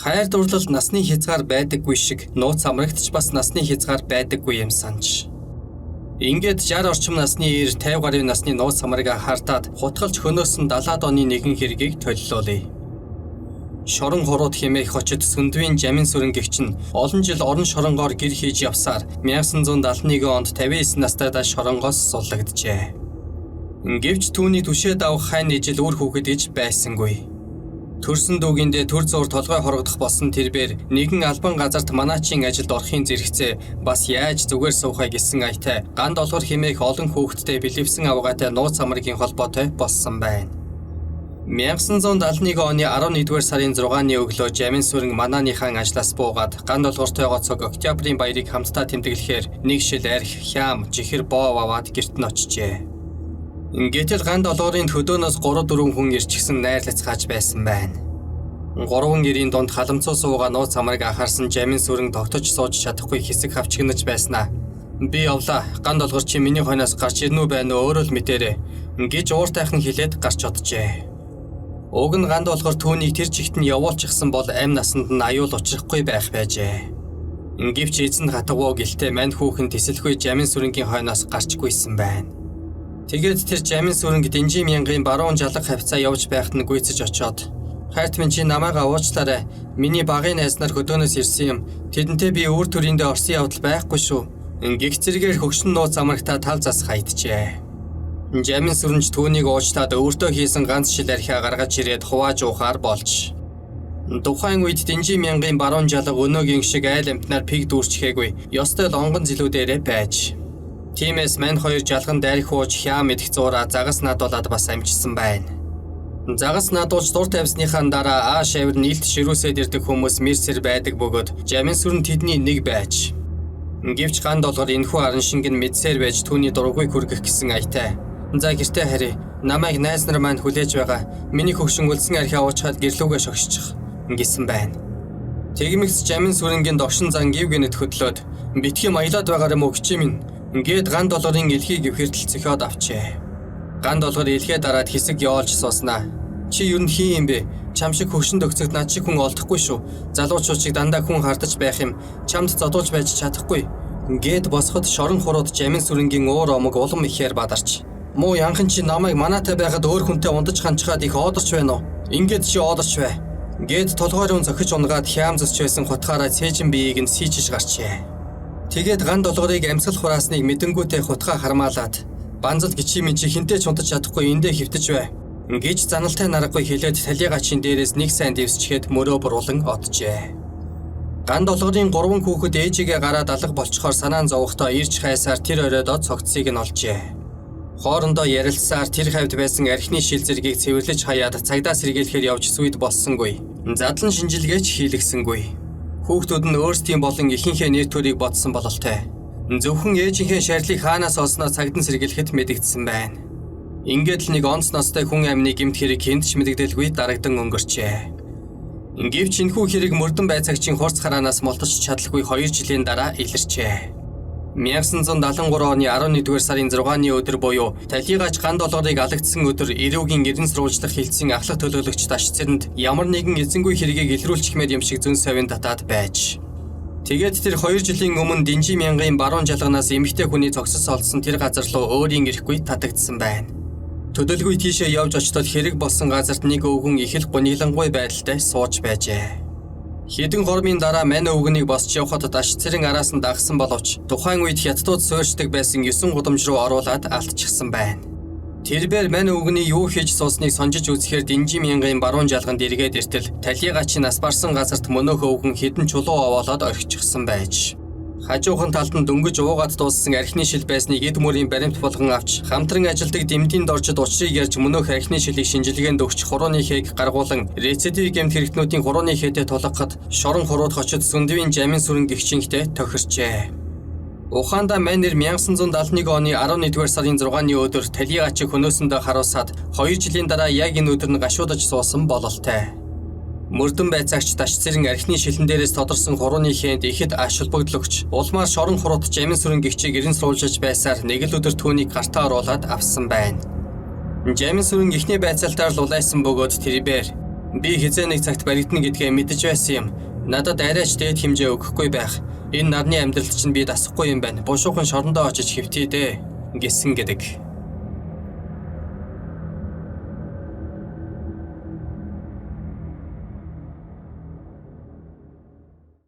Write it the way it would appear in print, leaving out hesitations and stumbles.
Хайр дурлал насны хязгаар байдаггүй шиг нууц амрагтч бас насны хязгаар байдаггүй юм санаж. Ингээд 60 орчим насны эр 50 гаруй насны нууц амрага хартаад хутгалж хөнөөсөн 70-аад оны нэгэн хэргийг толлоолъё. Шорон хорууд хэмээх очид Сүндвийн Жамин сүрэнгэгч нь олон жил орон шоронгоор гэр хийж явсаар 1971 онд 59 настайдаа шоронгоос суллагджээ. Гэвч түүний түшээд авах хань ижил үр хүүхэд гэж байсангүй. Төрсөн дүүгиндээ төр зуур толгой хоргодох болсон тэрбээр нэгэн албан газарт манаачийн ажилд орохын зэрэгцээ бас яаж зүгээр суухай гэсэн аятай ганд олгор хэмээх олон хүүхэдтэй бэлэвсэн авгаатай нууц амрагийн холбоотой болсон байна. 1971 оны 11-р сарын 6-ны өглөө Жамин сүрэн Манааны хаан ажлаас буугаад ганд олгортойгоо цог Октябрийн баярыг хамтдаа тэмдэглэхээр нэг шил арх, хям, жихэр боо аваад гэрт нь очижээ. Гэтэл ганд олгорын хөдөөнөөс 3-4 хүн ирчихсэн найрлацгааж байсан байна. 3 гэрийн донд халамцуу суугаа нууц амраг анхаарсан Жамин сүрэн тогтож сууж чадахгүй хэсэг хавчгнаж байснаа. Би явлаа. Ганд олгор чи миний хойноос гарч ирнэ үү байна уу өөрөө л мэдээрэй гэж ууртайхан хэлээд гарч оджээ. Уг нь ганд олгор түүнийг тэр чигт нь явуулчихсан бол амь насанд нь аюул учрахгүй байх байжээ. Гэвч эзэн хатгуу гэлтэй мань хүүхэн тесэлгүй Жамин сүрэнгийн хойноос гарчгүйсэн байна. Тэгээд тэр Жамин сүрэнг Дэнжи мянгийн баруун жалга хавцаа явж байхад нь гүйцэж очоод "Хайрт минь чи намайг уучлаарай. Миний багын найз нар хөдөөнөөс ирсэн юм. Тэдэнтэй би өөр төрөндөө орсон явдал байхгүй шүү." Гих зэрэгээр хөгшин нууц амрагтаа тал зас хайджээ. Жамин сүрэнч түүнийг уучлаад өөртөө хийсэн ганц шил архиа гаргаж ирээд хувааж уухаар болж. Тухайн үед Дэнжи мянгийн баруун жалга өнөөгийн шиг айл амтнаар пиг дүүрчгээгүй. Ёстой л онгон зилүүдээрээ байж. Тимээс мань хоёр жалган дайрх ууж хям идэх зуураа загас надуулаад бас амжсан байна. Загас надуулж дур тавьсныхаа дараа ааш авир нийлт ширүүсэд ирдэг хүмүүс мэрсэр байдаг бөгөөд Жамин сүрэн тэдний нэг байж. Гэвч ганд олгор энэхүү аран шинг нь мэдсээр байж түүний дургүй хүргэх гэсэн аятай. "За гэртээ харъя. Намайг найз нар маань хүлээж байгаа. Миний хөгшин үлдсэн архиа уучаад гэрлүүгээ шогшчих" гэсэн байна. Тэгмэгс Жамин сүрэнгийн догшин зан гів гэнэт хөдлөөд "Битгий маялаад байгаа юм уу гिचээ минь" ингээд ганд олгорын элхийг гвхэрдэл цохиод авчээ. Ганд олгор элхээ дараад хэсэг явуулж сууснаа. "Чи юу н хий юм бэ? Чам шиг хөгшөнд өгцөгт над шиг хүн олдохгүй шүү. Залуучуудыг дандаа хүн хардаж байх юм. Чамд зодуулж байж чадахгүй" гэд босоход шорон хурууд Жамин сүрэнгийн уур омог улам ихээр бадарч "Муу янхан чи намайг манаатай байхад өөр хүнтэй ундаж ханчгаад их оодорч байна уу? Ингээд чи оодорч бай" гэд толгойроо зохиж унгаад хям засч байсан хутгаараа цээжин биеийг нь сийжиж гарчээ. Тэгээд ганд олгорыг амьсгал хураасныг мэдэнгүүтээ хутгаа хармаалаад "Банзал гिचээ минь чи хинтээ ч унтаж чадахгүй эндээ хөвтөж бай" гэж заналтай наргагүй хэлээд талигачин дээрээс нэг сайн дэвсчгээд мөрөө буруулан оджээ. Ганд олгорын 3 хүүхэд ээжигээ гараад алга болчхоор санаан зовохдоо ирж хайсаар тэр оройдоо цогцсыг нь олжээ. Хоорондоо ярилцсаар тэр хавьд байсан архины шил зэргийг цэвэрлэж хаяад цагдаа сэргийлэхээр явж сүйд болсонгүй. Задлан шинжилгээч хийлгсэнгүй. Хүүхдүүд нь өөрсдийн болон ихэнхээ нэр төрийг бодсон бололтой. Зөвхөн ээжийнхээ шарилыг хаанаас олсноо цагдан сэргийлэхэд мэдэгдсэн байна. Ингээд л нэг онц настай хүн амны гэмт хэрэг хинтч мэдэгдэлгүй дарагдан өнгөрчээ. Гэвч энэхүү хэрэг мөрдөн байцаагчийн хурц хараанаас мултаж чадалгүй 2 жилийн дараа илэрчээ. 1973 оны 11-р сарын 6-ны өдөр буюу талигач ганд олгорыг алагдсан өдөр эрүүгийн эрдэнэ сурвалжлах хилцэн ахлах төлөөлөгч Даш цэрэнд ямар нэгэн эзэнгүй хэргийг илрүүлчихмээр юм шиг зүн совин татаад байж. Тэгээд тэр 2 жилийн өмнө Дэнжи мянгийн баруун жалганаас эмэгтэй хүний цогцос олдсон тэр газар руу өөрийн ирэхгүй татагдсан байна. Төдөлгүй тийшээ явж очтол хэрэг болсон газарт нэг өвгөн их л гуниглангуй байдалтай сууж байжээ. Хэдэн хормын дараа мань өвгөнийг босч явхад Даш цэрэн араас нь дагсан боловч тухайн үед хятадууд суурьшдаг байсан 9 гудамж руу оруулаад алдчихсан байна. Тэрбээр мань өвгөний юу хийж суусныг сонжиж үзэхээр Дэнжи мянгийн баруун жалганд эргээд иртэл талигач нас барсан газарт мөнөөх өвгөн хідэн чулуу овоолоод орхичихсан байж. Хажуухан талд нь дөнгөж уугаад дууссан архины шил байсныг эд мөрийн баримт болгон авч хамтран ажилдаг дэмдийн доржид учрыг ярьж мөнөөх архины шилийг шинжилгээнд өгч хурууны хээг гаргуулan рецидив гэмт хэрэгтнүүдийн хурууны хээтэй тулгахад шорон хурууд хочид Сүндвийн Жамин сүрэнгэгчинтэй тохирчээ. Ухаанда мань нэр 1971 оны 11-р сарын 6-ны өдөр талигачиг хөнөөсөндөө харуулсаад 2 жилийн дараа яг энэ өдөр нь гашуудаж суусан бололтой. Мөрдөн байцаагч Даш цэрэн архины шилэн дээрээс тодорсон хурууны хээнд ихэд аш холбогдлогч улмаар шорон хурууд Жамин сүрэнгэгчийг эрен суулжиж байсаар нэг л өдөр түүнийг гартаа оруулаад авсан байна. Жамин сүрэнг ихний байцаалтаар л улайсан бөгөөд тэрбээр Би хизээ нэг цагт баригдана гэдгээ мэдэж байсан юм. Надад арайч дээд хэмжээ өгөхгүй байх. Энэ нарны амьдралд чинь би дасахгүй юм байна. Бушуухан шорондоо очиж хэвтээ дээ гэсэн гэдэг.